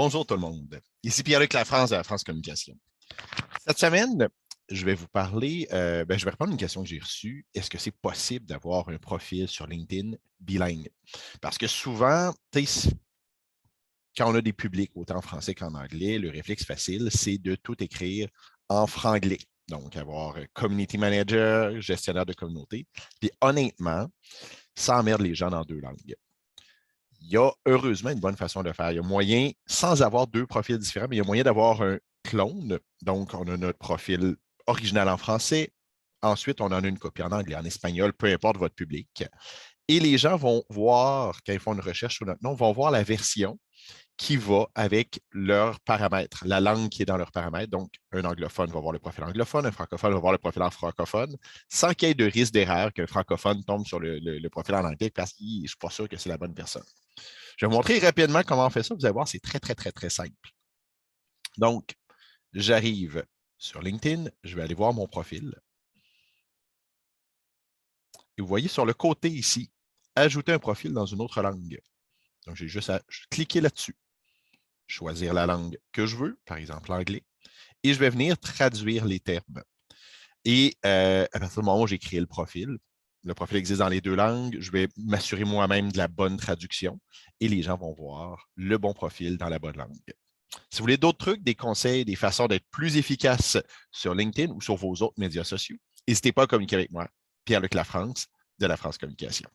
Bonjour tout le monde. Ici Pierre-Luc Lafrance de la France Communication. Cette semaine, je vais vous parler, je vais répondre à une question que j'ai reçue. Est-ce que c'est possible d'avoir un profil sur LinkedIn bilingue? Parce que souvent, quand on a des publics autant en français qu'en anglais, le réflexe facile, c'est de tout écrire en franglais. Donc, avoir community manager, gestionnaire de communauté. Puis honnêtement, ça emmerde les gens dans deux langues. Il y a heureusement une bonne façon de le faire. Il y a moyen, sans avoir deux profils différents, mais il y a moyen d'avoir un clone. Donc, on a notre profil original en français. Ensuite, on en a une copie en anglais, en espagnol, peu importe votre public. Et les gens vont voir, quand ils font une recherche sur notre nom, vont voir la version qui va avec leurs paramètres, la langue qui est dans leurs paramètres. Donc, un anglophone va voir le profil anglophone, un francophone va voir le profil en francophone, sans qu'il y ait de risque d'erreur qu'un francophone tombe sur le profil en anglais parce que je ne suis pas sûr que c'est la bonne personne. Je vais vous montrer rapidement comment on fait ça. Vous allez voir, c'est très, très, très, très simple. Donc, j'arrive sur LinkedIn, je vais aller voir mon profil. Et vous voyez sur le côté ici, ajouter un profil dans une autre langue. Donc, j'ai juste à cliquer là-dessus, choisir la langue que je veux, par exemple l'anglais, et je vais venir traduire les termes. Et à partir du moment où j'ai créé le profil existe dans les deux langues, je vais m'assurer moi-même de la bonne traduction et les gens vont voir le bon profil dans la bonne langue. Si vous voulez d'autres trucs, des conseils, des façons d'être plus efficace sur LinkedIn ou sur vos autres médias sociaux, n'hésitez pas à communiquer avec moi, Pierre-Luc Lafrance de la France Communication.